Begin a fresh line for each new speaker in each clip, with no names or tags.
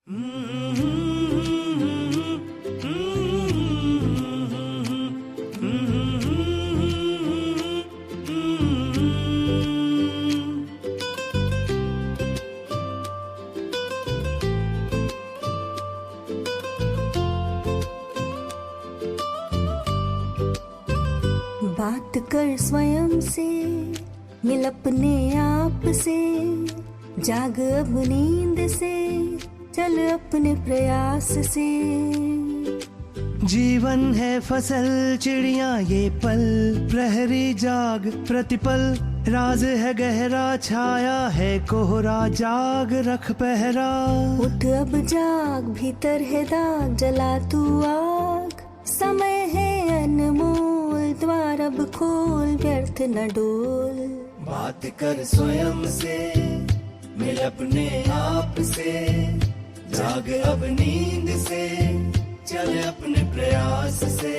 बात कर स्वयं से, मिल अपने आप से, जाग अब नींद से, चल अपने प्रयास से।
जीवन है फसल चिड़िया ये पल, प्रहरी जाग प्रतिपल, राज है गहरा छाया है कोहरा, जाग रख पहरा।
उठ अब जाग, भीतर है दाग, जला तू आग, समय है अनमोल, द्वार अब खोल, व्यर्थ न डोल।
बात कर स्वयं से, मिल अपने आप से, जाग अब नींद से, चल अपने प्रयास से।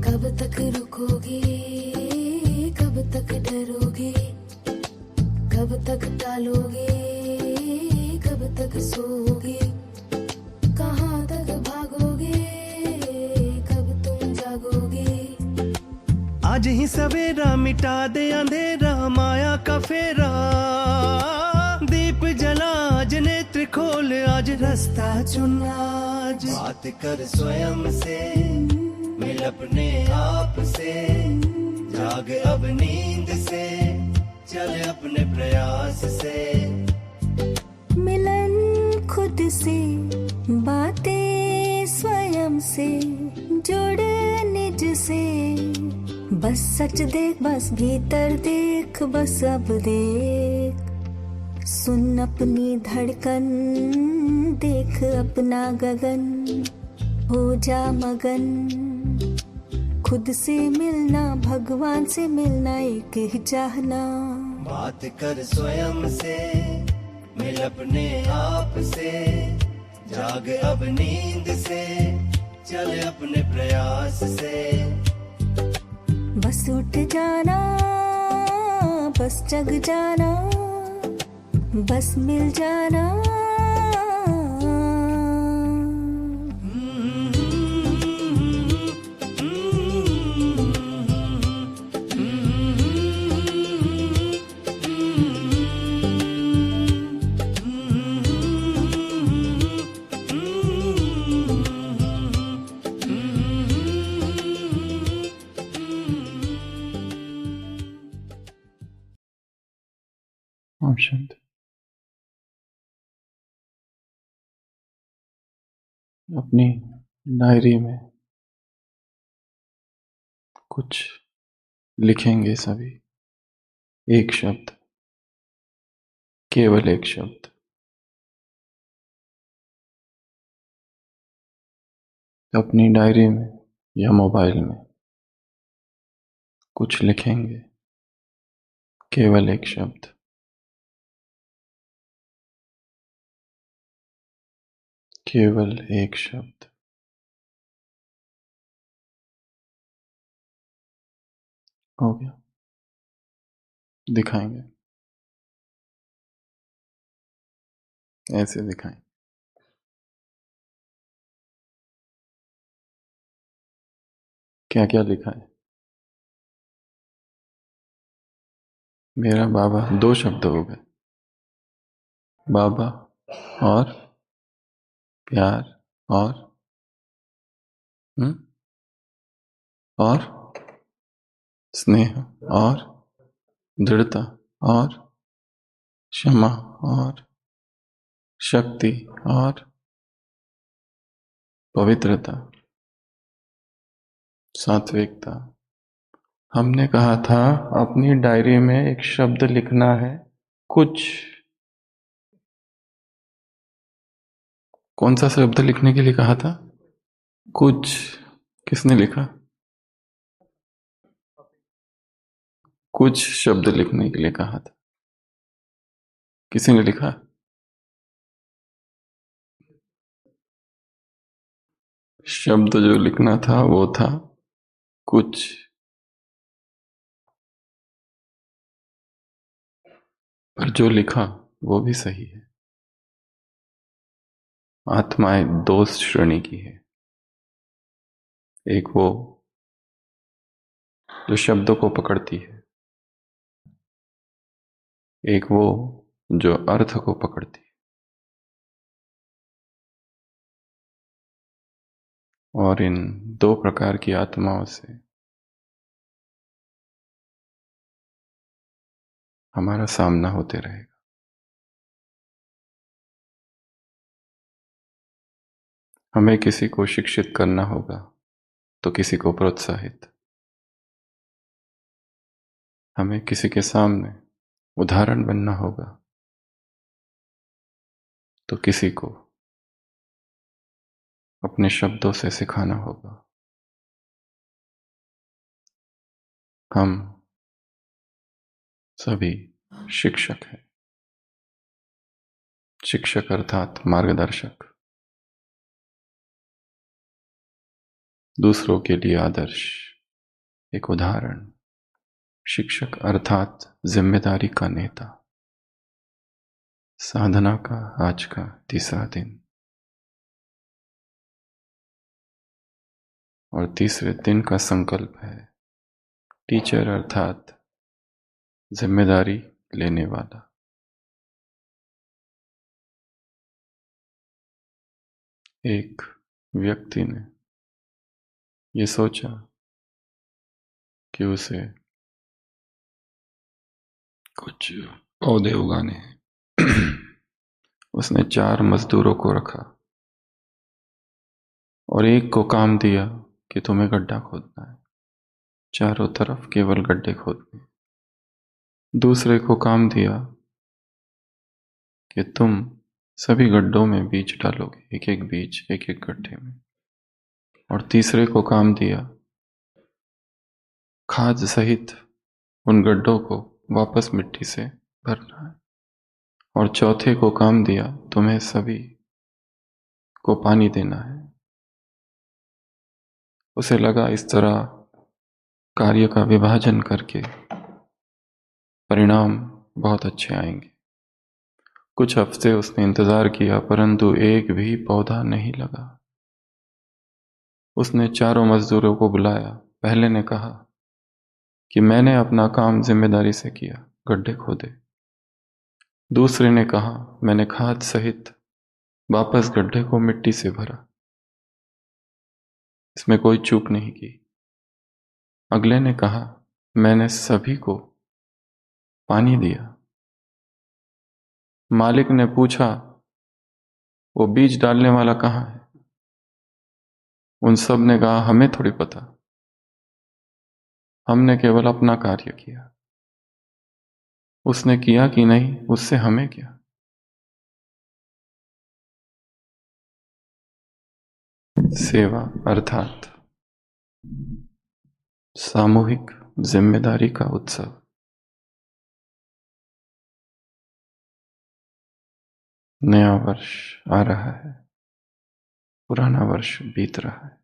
कब तक रुकोगे, कब तक डरोगे, कब तक टालोगे, कब तक सोओगे, कहाँ तक भागोगे, कब तुम जागोगे।
आज ही सवेरा मिटा दे अंधेरा, माया का फेरा, दीप जला आज नेत्र खोल, आज रास्ता चुन आज। बात कर स्वयं से, मिल अपने आप से, जाग अब नींद से, चल अपने प्रयास से।
मिलन खुद से, बातें स्वयं से, जुड़ निज से। बस सच देख, बस भीतर देख, बस अब देख। सुन अपनी धड़कन, देख अपना गगन, हो जा मगन। खुद से मिलना, भगवान से मिलना, एक ही चाहना।
बात कर स्वयं से, मिल अपने आप से, जाग अब नींद से, चल अपने प्रयास से।
बस उठ जाना, बस जग जाना, बस मिल जाना।
शांति। अपनी डायरी में कुछ लिखेंगे सभी, एक शब्द, केवल एक शब्द। अपनी डायरी में या मोबाइल में कुछ लिखेंगे, केवल एक शब्द। केवल एक शब्द। हो गया। दिखाएंगे, ऐसे दिखाएं। क्या क्या लिखा है? मेरा बाबा, दो शब्द हो गए। बाबा और प्यार और स्नेह और दृढ़ता और क्षमा और शक्ति और पवित्रता, सात्विकता। हमने कहा था अपनी डायरी में एक शब्द लिखना है, कुछ। कौन सा शब्द लिखने के लिए कहा था? कुछ। किसने लिखा? कुछ शब्द लिखने के लिए कहा था। किसी ने लिखा? शब्द जो लिखना था वो था कुछ, पर जो लिखा वो भी सही है। आत्माएं दो श्रेणी की है, एक वो जो शब्दों को पकड़ती है, एक वो जो अर्थ को पकड़ती है। और इन दो प्रकार की आत्माओं से हमारा सामना होते रहेगा। हमें किसी को शिक्षित करना होगा तो किसी को प्रोत्साहित, हमें किसी के सामने उदाहरण बनना होगा तो किसी को अपने शब्दों से सिखाना होगा। हम सभी शिक्षक हैं। शिक्षक अर्थात मार्गदर्शक, दूसरों के लिए आदर्श, एक उदाहरण। शिक्षक अर्थात जिम्मेदारी का नेता। साधना का आज का तीसरा दिन, और तीसरे दिन का संकल्प है टीचर अर्थात जिम्मेदारी लेने वाला। एक व्यक्ति ने ये सोचा कि उसे कुछ पौधे उगाने हैं। उसने 4 मजदूरों को रखा और एक को काम दिया कि तुम्हें गड्ढा खोदना है, चारों तरफ केवल गड्ढे खोदने। दूसरे को काम दिया कि तुम सभी गड्ढों में बीज डालोगे, एक एक बीज एक एक गड्ढे में। और तीसरे को काम दिया खाद सहित उन गड्ढों को वापस मिट्टी से भरना है। और चौथे को काम दिया तुम्हें सभी को पानी देना है। उसे लगा इस तरह कार्य का विभाजन करके परिणाम बहुत अच्छे आएंगे। कुछ हफ्ते उसने इंतजार किया परंतु एक भी पौधा नहीं लगा। उसने चारों मजदूरों को बुलाया। पहले ने कहा कि मैंने अपना काम जिम्मेदारी से किया, गड्ढे खोदे। दूसरे ने कहा मैंने खाद सहित वापस गड्ढे को मिट्टी से भरा, इसमें कोई चूक नहीं की। अगले ने कहा मैंने सभी को पानी दिया। मालिक ने पूछा वो बीज डालने वाला कहाँ है? उन सब ने कहा हमें थोड़ी पता, हमने केवल अपना कार्य किया। उसने किया कि नहीं उससे हमें क्या। सेवा अर्थात सामूहिक जिम्मेदारी का उत्सव। नया वर्ष आ रहा है, पुराना वर्ष बीत रहा है।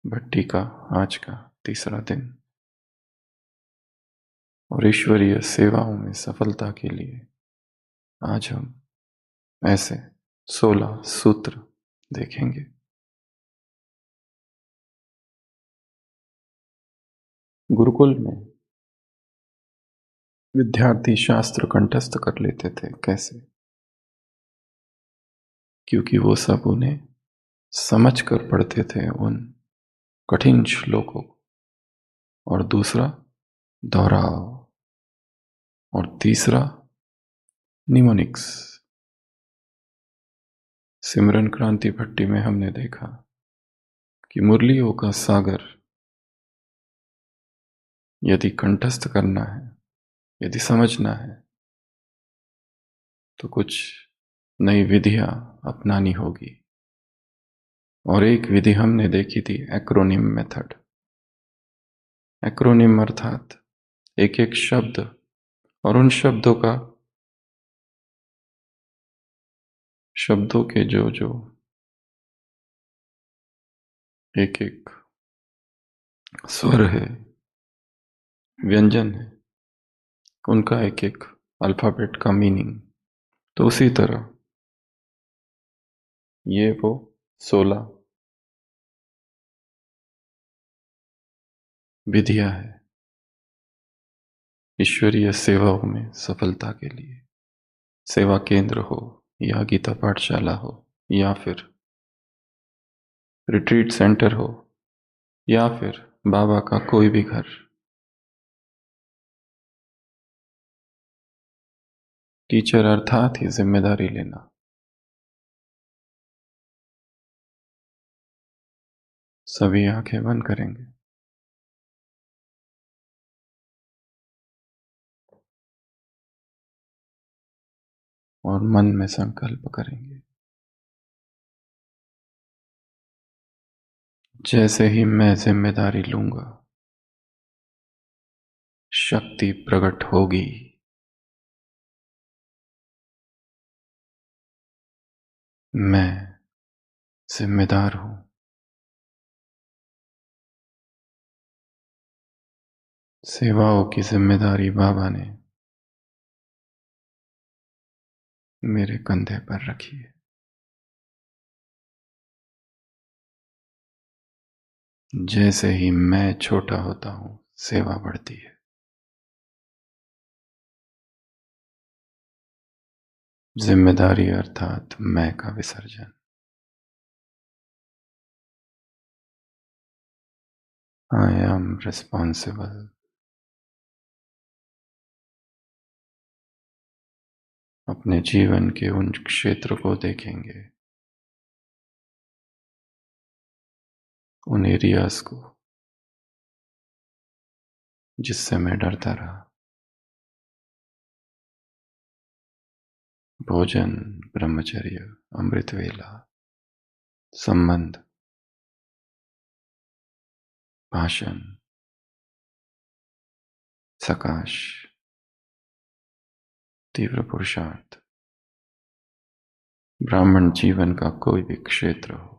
भट्टी का आज का तीसरा दिन, और ईश्वरीय सेवाओं में सफलता के लिए आज हम ऐसे 16 सूत्र देखेंगे। गुरुकुल में विद्यार्थी शास्त्र कंठस्थ कर लेते थे। कैसे? क्योंकि वो सब उन्हें समझ कर पढ़ते थे, उन कठिन श्लोकों को। और दूसरा दोहराव, और तीसरा निमोनिक्स। सिमरन क्रांति भट्टी में हमने देखा कि मुरलियों का सागर यदि कंठस्थ करना है, यदि समझना है, तो कुछ नई विधियां अपनानी होगी। और एक विधि हमने देखी थी एक्रोनिम मेथड। एक्रोनिम अर्थात एक एक शब्द और उन शब्दों का शब्दों के जो जो एक एक स्वर है, व्यंजन है, उनका एक एक अल्फाबेट का मीनिंग, तो उसी तरह ये वो 16 विधियां है ईश्वरीय सेवाओं में सफलता के लिए। सेवा केंद्र हो या गीता पाठशाला हो या फिर रिट्रीट सेंटर हो या फिर बाबा का कोई भी घर, टीचर अर्थात ही जिम्मेदारी लेना। सभी आंखें बंद करेंगे। और मन में संकल्प करेंगे, जैसे ही मैं जिम्मेदारी लूंगा शक्ति प्रकट होगी। मैं जिम्मेदार हूं। सेवाओं की जिम्मेदारी बाबा ने मेरे कंधे पर रखी है। जैसे ही मैं छोटा होता हूं सेवा बढ़ती है। जिम्मेदारी अर्थात मैं का विसर्जन। I am responsible. अपने जीवन के उन क्षेत्र को देखेंगे, उन एरियाज को जिससे मैं डरता रहा। भोजन, ब्रह्मचर्य, अमृत वेला, संबंध, भाषण, सकाश, तीव्र पुरुषार्थ, ब्राह्मण जीवन का कोई भी क्षेत्र हो,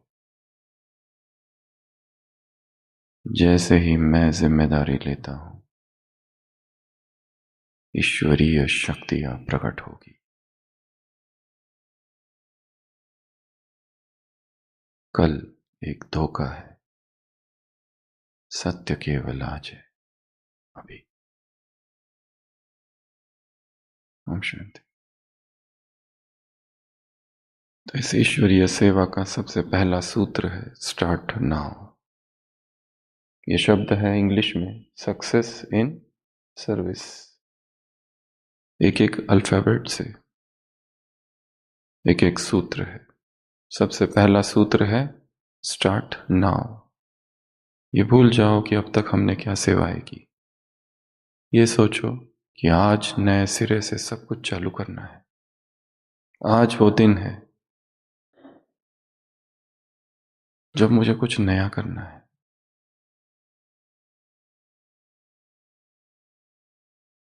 जैसे ही मैं जिम्मेदारी लेता हूं ईश्वरीय शक्तियां प्रकट होगी। कल एक धोखा है, सत्य केवल आज है, अभी। ओम शांति। तो इस ईश्वरीय सेवा का सबसे पहला सूत्र है स्टार्ट नाउ। ये शब्द है इंग्लिश में सक्सेस इन सर्विस। एक एक अल्फाबेट से एक एक सूत्र है। सबसे पहला सूत्र है स्टार्ट नाउ। ये भूल जाओ कि अब तक हमने क्या सेवाएं की। ये सोचो कि आज नए सिरे से सब कुछ चालू करना है। आज वो दिन है जब मुझे कुछ नया करना है।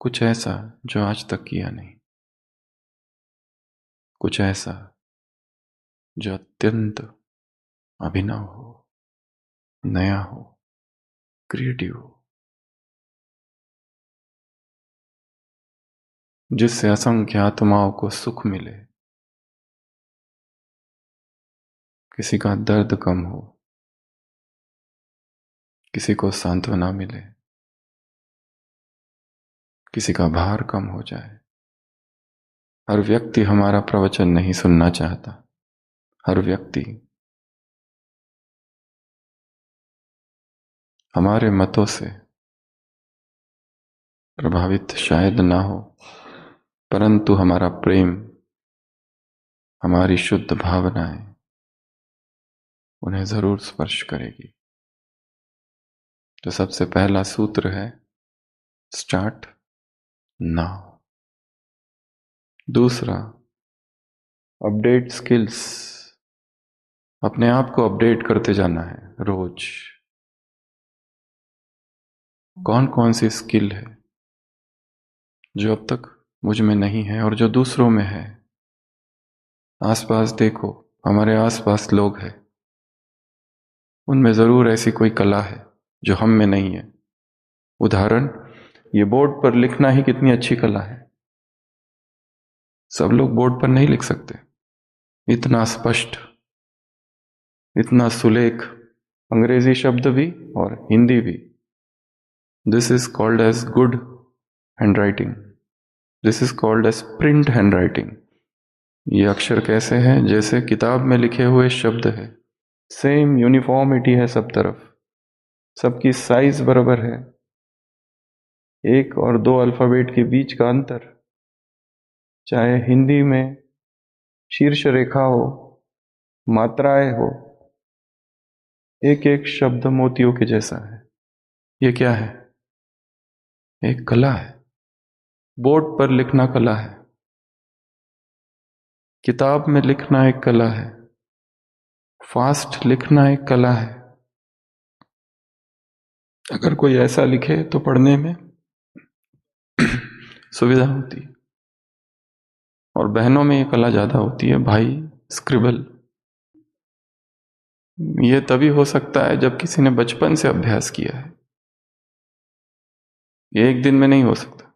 कुछ ऐसा जो आज तक किया नहीं। कुछ ऐसा जो अत्यंत अभिनव हो, नया हो, क्रिएटिव हो, जिससे असंख्य आत्माओं को सुख मिले, किसी का दर्द कम हो, किसी को सांत्वना मिले, किसी का भार कम हो जाए। हर व्यक्ति हमारा प्रवचन नहीं सुनना चाहता। हर व्यक्ति हमारे मतों से प्रभावित शायद ना हो, परंतु हमारा प्रेम, हमारी शुद्ध भावनाएं उन्हें जरूर स्पर्श करेगी। तो सबसे पहला सूत्र है स्टार्ट नाउ। दूसरा, अपडेट स्किल्स। अपने आप को अपडेट करते जाना है रोज। कौन कौन सी स्किल है जो अब तक मुझ में नहीं है और जो दूसरों में है, आसपास देखो, हमारे आसपास लोग हैं, उनमें जरूर ऐसी कोई कला है जो हम में नहीं है। उदाहरण, ये बोर्ड पर लिखना ही कितनी अच्छी कला है। सब लोग बोर्ड पर नहीं लिख सकते इतना स्पष्ट, इतना सुलेख, अंग्रेजी शब्द भी और हिंदी भी। This is called as good handwriting, this is called as print handwriting. ये अक्षर कैसे हैं? जैसे किताब में लिखे हुए शब्द है, सेम यूनिफॉर्मिटी है सब तरफ, सबकी साइज बराबर है। एक और दो अल्फाबेट के बीच का अंतर, चाहे हिंदी में शीर्ष रेखा हो, मात्राएं हो, एक एक शब्द मोतियों के जैसा है। ये क्या है? एक कला है। बोर्ड पर लिखना कला है, किताब में लिखना एक कला है, फास्ट लिखना एक कला है। अगर कोई ऐसा लिखे तो पढ़ने में सुविधा होती है। और बहनों में ये कला ज्यादा होती है, भाई स्क्रिबल। ये तभी हो सकता है जब किसी ने बचपन से अभ्यास किया है, ये एक दिन में नहीं हो सकता।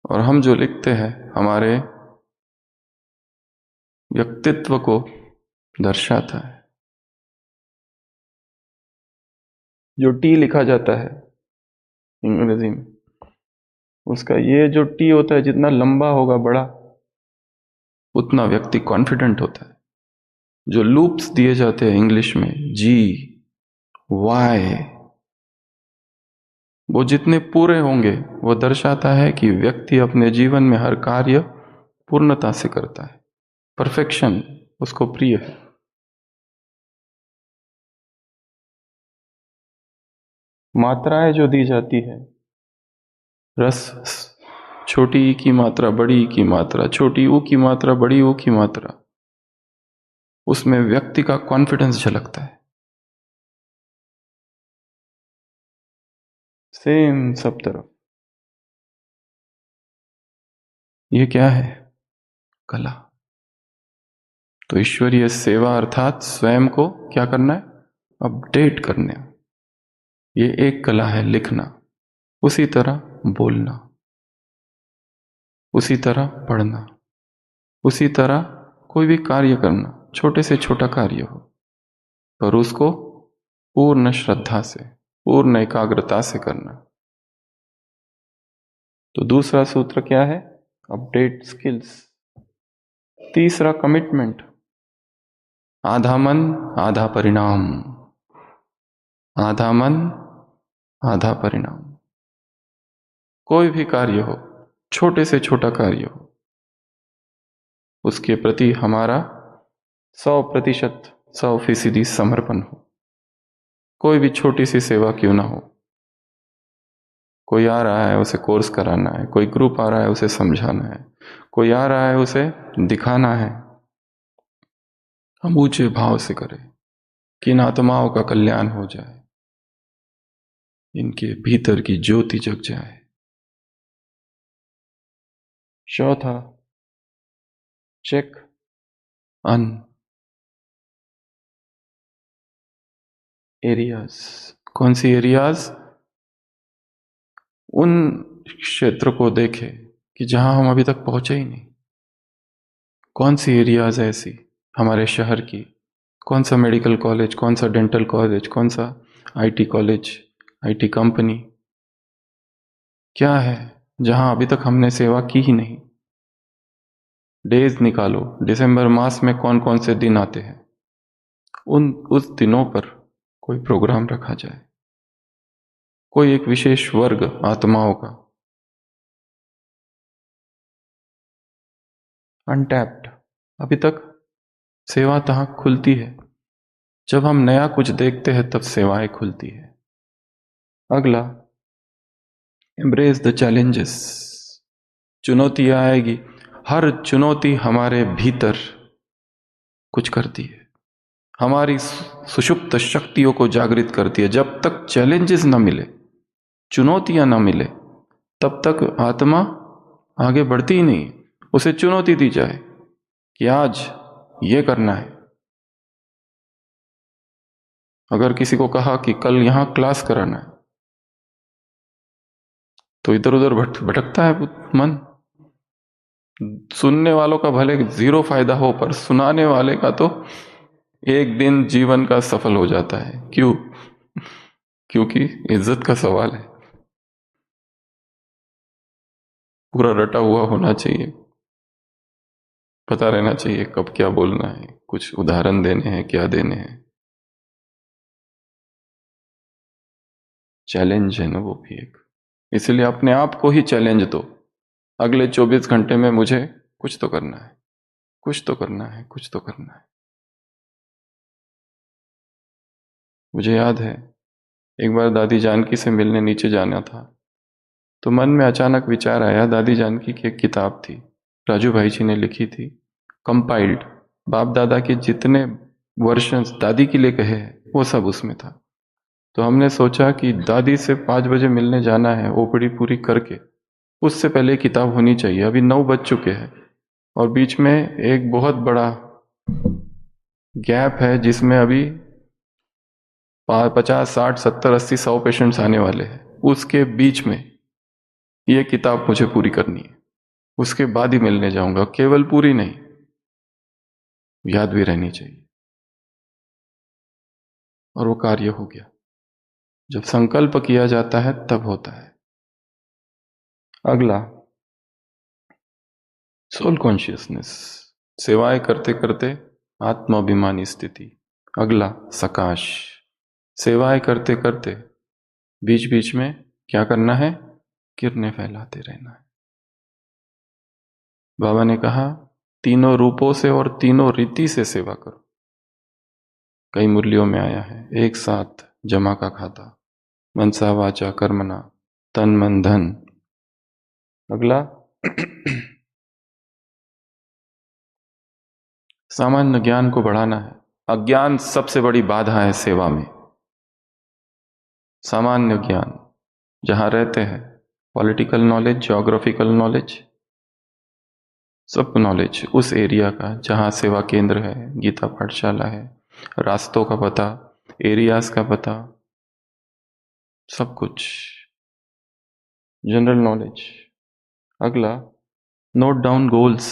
और हम जो लिखते हैं हमारे व्यक्तित्व को दर्शाता है। जो टी लिखा जाता है अंग्रेजी में, उसका ये जो टी होता है, जितना लंबा होगा बड़ा, उतना व्यक्ति कॉन्फिडेंट होता है। जो लूप्स दिए जाते हैं इंग्लिश में, जी, वाई, वो जितने पूरे होंगे वो दर्शाता है कि व्यक्ति अपने जीवन में हर कार्य पूर्णता से करता है, परफेक्शन उसको प्रिय है। मात्राएं जो दी जाती है, रस, छोटी ई की मात्रा, बड़ी ई की मात्रा, छोटी ऊ की मात्रा, बड़ी ऊ की मात्रा, उसमें व्यक्ति का कॉन्फिडेंस झलकता है। सेम सब तरफ। ये क्या है? कला। तो ईश्वरीय सेवा अर्थात स्वयं को क्या करना है? अपडेट करना। ये एक कला है, लिखना। उसी तरह बोलना, उसी तरह पढ़ना, उसी तरह कोई भी कार्य करना, छोटे से छोटा कार्य हो, पर उसको पूर्ण श्रद्धा से, पूर्ण एकाग्रता से करना। तो दूसरा सूत्र क्या है? Update skills. तीसरा कमिटमेंट, आधा मन आधा परिणाम, आधा मन आधा परिणाम। कोई भी कार्य हो, छोटे से छोटा कार्य हो, उसके प्रति हमारा 100%, 100% समर्पण हो। कोई भी छोटी सी सेवा क्यों ना हो। कोई आ रहा है उसे कोर्स कराना है, कोई ग्रुप आ रहा है उसे समझाना है, कोई आ रहा है उसे दिखाना है, हम ऊंचे भाव से करें कि इन आत्माओं का कल्याण हो जाए, इनके भीतर की ज्योति जग जाए। चौथा, चेक अन एरियाज। कौन सी एरियाज? उन क्षेत्र को देखे कि जहां हम अभी तक पहुंचे ही नहीं। कौन सी एरियाज ऐसी हमारे शहर की? कौन सा मेडिकल कॉलेज, कौन सा डेंटल कॉलेज, कौन सा आईटी कॉलेज, आईटी कंपनी, क्या है जहां अभी तक हमने सेवा की ही नहीं? डेज निकालो, दिसंबर मास में कौन कौन से दिन आते हैं, उस दिनों पर कोई प्रोग्राम रखा जाए, कोई एक विशेष वर्ग आत्माओं का अनटैप्ड, अभी तक सेवा तहां खुलती है। जब हम नया कुछ देखते हैं तब सेवाएं खुलती है। अगला, एम्ब्रेस द चैलेंजेस। चुनौतियां आएगी, हर चुनौती हमारे भीतर कुछ करती है, हमारी सुषुप्त शक्तियों को जागृत करती है। जब तक चैलेंजेस ना मिले, चुनौतियां ना मिले, तब तक आत्मा आगे बढ़ती ही नहीं। उसे चुनौती दी जाए कि आज ये करना है। अगर किसी को कहा कि कल यहां क्लास कराना है, तो इधर उधर भटकता है मन। सुनने वालों का भले 0 फायदा हो, पर सुनाने वाले का तो एक दिन जीवन का सफल हो जाता है। क्यों? क्योंकि इज्जत का सवाल है। पूरा रटा हुआ होना चाहिए, पता रहना चाहिए कब क्या बोलना है, कुछ उदाहरण देने हैं, क्या देने हैं। चैलेंज है ना वो भी एक। इसलिए अपने आप को ही चैलेंज दो, अगले 24 घंटे में मुझे कुछ तो करना है, कुछ तो करना है, कुछ तो करना है। मुझे याद है एक बार दादी जानकी से मिलने नीचे जाना था, तो मन में अचानक विचार आया, दादी जानकी की एक किताब थी, राजू भाई जी ने लिखी थी, कंपाइल्ड, बाप दादा के जितने वर्षन दादी के लिए कहे हैं वो सब उसमें था। तो हमने सोचा कि दादी से 5 बजे मिलने जाना है, ओपीडी पूरी करके, उससे पहले किताब होनी चाहिए। अभी 9 बज चुके हैं और बीच में एक बहुत बड़ा गैप है जिसमें अभी 50, 60, 70, 80, 100 पेशेंट्स आने वाले हैं। उसके बीच में ये किताब मुझे पूरी करनी है, उसके बाद ही मिलने जाऊंगा। केवल पूरी नहीं, याद भी रहनी चाहिए। और वो कार्य हो गया। जब संकल्प किया जाता है तब होता है। अगला, सोल कॉन्शियसनेस, सेवाएं करते करते आत्माभिमानी स्थिति। अगला, सकाश, सेवाएं करते करते बीच बीच में क्या करना है? किरणें फैलाते रहना है। बाबा ने कहा, तीनों रूपों से और तीनों रीति से सेवा करो। कई मुरलियों में आया है, एक साथ जमा का खाता, मनसा वाचा कर्मणा, तन मन धन। अगला, सामान्य ज्ञान को बढ़ाना है। अज्ञान सबसे बड़ी बाधा है सेवा में। सामान्य ज्ञान जहां रहते हैं, पॉलिटिकल नॉलेज, ज्योग्राफिकल नॉलेज, सब नॉलेज उस एरिया का जहां सेवा केंद्र है, गीता पाठशाला है, रास्तों का पता, एरियाज का पता, सब कुछ जनरल नॉलेज। अगला, नोट डाउन गोल्स।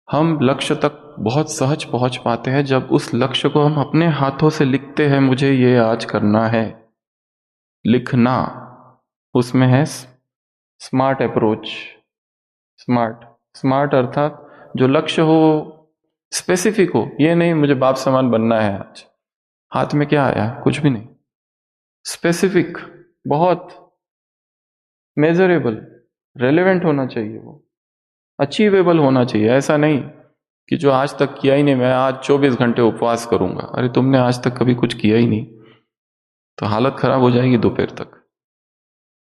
हम लक्ष्य तक बहुत सहज पहुंच पाते हैं जब उस लक्ष्य को हम अपने हाथों से लिखते हैं। मुझे ये आज करना है, लिखना, उसमें है स्मार्ट अप्रोच। स्मार्ट अर्थात जो लक्ष्य हो स्पेसिफिक हो, ये नहीं मुझे बाप समान बनना है आज। हाथ में क्या आया? कुछ भी नहीं। स्पेसिफिक, बहुत मेजरेबल, रेलेवेंट होना चाहिए, वो अचीवेबल होना चाहिए। ऐसा नहीं कि जो आज तक किया ही नहीं, मैं आज 24 घंटे उपवास करूंगा। अरे तुमने आज तक कभी कुछ किया ही नहीं, तो हालत खराब हो जाएगी दोपहर तक।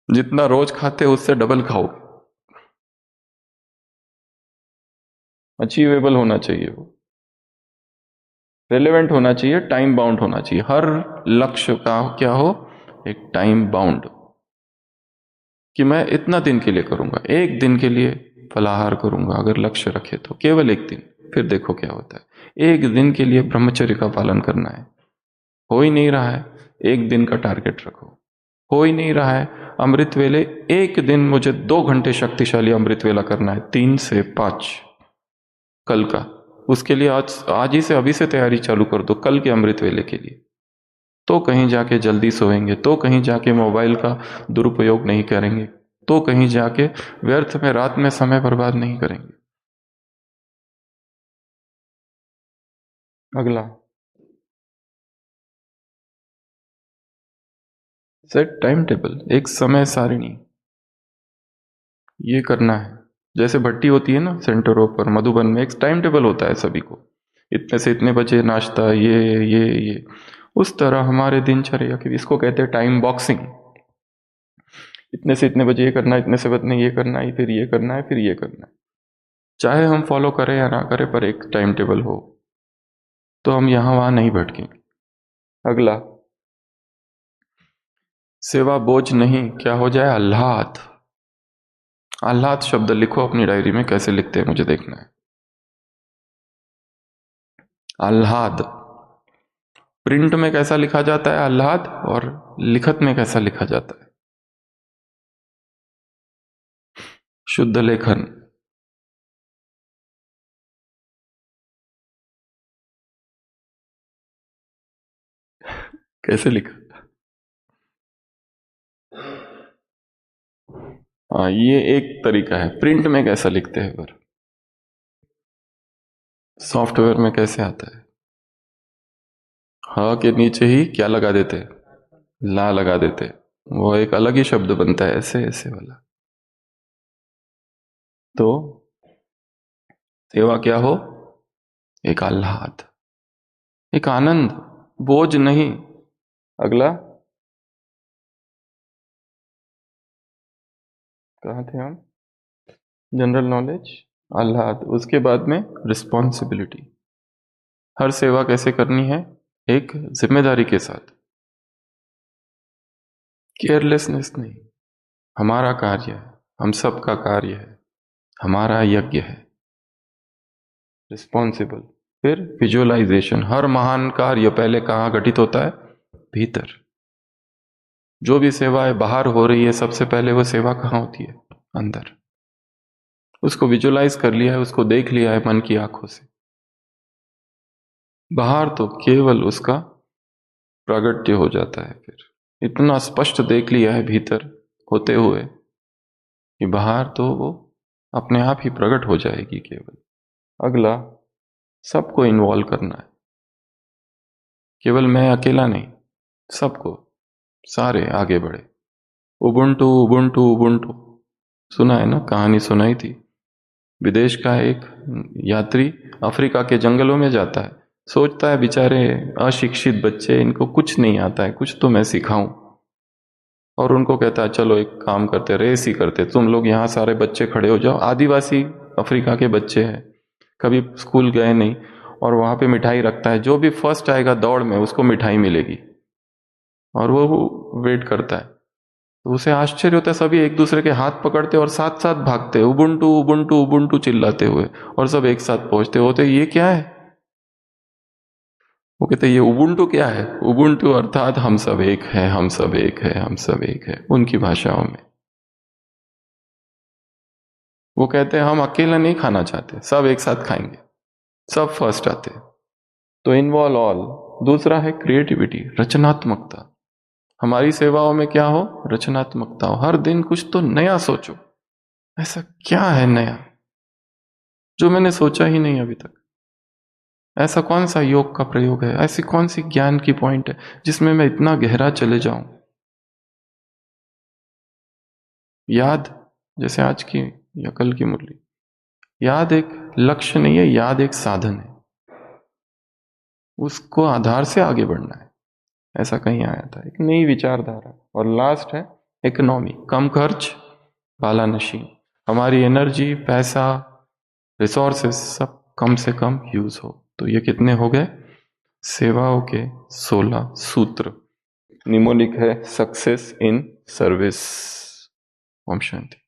जितना रोज खाते उससे डबल खाओगे। अचीवेबल होना चाहिए, वो रेलेवेंट होना चाहिए, टाइम बाउंड होना चाहिए। हर लक्ष्य का क्या हो? एक टाइम बाउंड, कि मैं इतना दिन के लिए करूंगा, एक दिन के लिए फलाहार करूंगा अगर लक्ष्य रखे तो, केवल एक दिन, फिर देखो क्या होता है। एक दिन के लिए ब्रह्मचर्य का पालन करना है, हो ही नहीं रहा है, एक दिन का टारगेट रखो। हो ही नहीं रहा है, अमृत वेले, एक दिन मुझे 2 घंटे शक्तिशाली अमृत वेला करना है, 3 से 5 कल का। उसके लिए आज ही से, अभी से तैयारी चालू कर दो कल के अमृत वेले के लिए। तो कहीं जाके जल्दी सोएंगे, तो कहीं जाके मोबाइल का दुरुपयोग नहीं करेंगे, तो कहीं जाके व्यर्थ में रात में समय बर्बाद नहीं करेंगे। अगला, सेट टाइम टेबल, एक समय सारिणी। ये करना है, जैसे भट्टी होती है ना सेंटरों पर, मधुबन में एक टाइम टेबल होता है सभी को, इतने से इतने बजे नाश्ता, ये उस तरह हमारे दिनचर्या की, इसको कहते हैं टाइम बॉक्सिंग। इतने से इतने बजे ये करना है, इतने से इतने ये करना है, फिर ये करना है, फिर ये करना है। चाहे हम फॉलो करें या ना करें, पर एक टाइम टेबल हो तो हम यहां वहां नहीं भटकेंगे। अगला, सेवा बोझ नहीं, क्या हो जाए? आह्लाद। आह्लाद शब्द लिखो अपनी डायरी में, कैसे लिखते हैं मुझे देखना है। आह्लाद प्रिंट में कैसा लिखा जाता है आह्लाद, और लिखत में कैसा लिखा जाता है? शुद्ध लेखन। कैसे लिखा? हाँ, ये एक तरीका है। प्रिंट में कैसा लिखते हैं, पर सॉफ्टवेयर में कैसे आता है? हाँ के नीचे ही क्या लगा देते? ला लगा देते। वो एक अलग ही शब्द बनता है, ऐसे ऐसे वाला। तो सेवा क्या हो? एक आह्लाद, एक आनंद, बोझ नहीं। अगला कहाँ थे हम? General knowledge, Ahlad. उसके बाद में रिस्पॉन्सिबिलिटी। हर सेवा कैसे करनी है? एक जिम्मेदारी के साथ, केयरलेसनेस नहीं। हमारा कार्य है, हम सबका कार्य है, हमारा यज्ञ है। रिस्पॉन्सिबल। फिर विजुअलाइजेशन। हर महान कार्य पहले कहाँ घटित होता है? भीतर। जो भी सेवा है बाहर हो रही है, सबसे पहले वो सेवा कहाँ होती है? अंदर। उसको विजुअलाइज कर लिया है, उसको देख लिया है मन की आंखों से। बाहर तो केवल उसका प्रागट्य हो जाता है। फिर इतना स्पष्ट देख लिया है भीतर होते हुए कि बाहर तो वो अपने आप ही प्रकट हो जाएगी केवल। अगला, सबको इन्वॉल्व करना है। केवल मैं अकेला नहीं, सबको, सारे आगे बढ़े। उबुंटू उबुंटू उबुंटू सुना है ना, कहानी सुनाई थी। विदेश का एक यात्री अफ्रीका के जंगलों में जाता है, सोचता है बेचारे अशिक्षित बच्चे, इनको कुछ नहीं आता है, कुछ तो मैं सिखाऊं। और उनको कहता है चलो एक काम करते, रेस ही करते, तुम लोग यहाँ सारे बच्चे खड़े हो जाओ। आदिवासी अफ्रीका के बच्चे हैं, कभी स्कूल गए नहीं, और वहां पे मिठाई रखता है, जो भी फर्स्ट आएगा दौड़ में उसको मिठाई मिलेगी। और वो वेट करता है, तो उसे आश्चर्य होता है। सभी एक दूसरे के हाथ पकड़ते और साथ साथ भागते, उबुंटू उबुंटू उबुंटू चिल्लाते हुए, और सब एक साथ पहुंचते होते। ये क्या है? वो कहते ये उबुंटू क्या है? उबुंटू अर्थात हम सब एक है, हम सब एक है, हम सब एक है, उनकी भाषाओं में। वो कहते हैं हम अकेला नहीं खाना चाहते, सब एक साथ खाएंगे, सब फर्स्ट आते। तो इन्वॉल्व ऑल। दूसरा है क्रिएटिविटी, रचनात्मकता। हमारी सेवाओं में क्या हो? रचनात्मकता हो। हर दिन कुछ तो नया सोचो। ऐसा क्या है नया जो मैंने सोचा ही नहीं अभी तक? ऐसा कौन सा योग का प्रयोग है, ऐसी कौन सी ज्ञान की पॉइंट है जिसमें मैं इतना गहरा चले जाऊं? याद, जैसे आज की या कल की मुरली, याद एक लक्ष्य नहीं है, याद एक साधन है। उसको आधार से आगे बढ़ना है। ऐसा कहीं आया था, एक नई विचारधारा। और लास्ट है इकोनॉमी, कम खर्च वाला नशीन। हमारी एनर्जी, पैसा, रिसोर्सेस सब कम से कम यूज हो। तो ये कितने हो गए? सेवाओं के 16 सूत्र। निमोनिक है success in service. Om Shanti.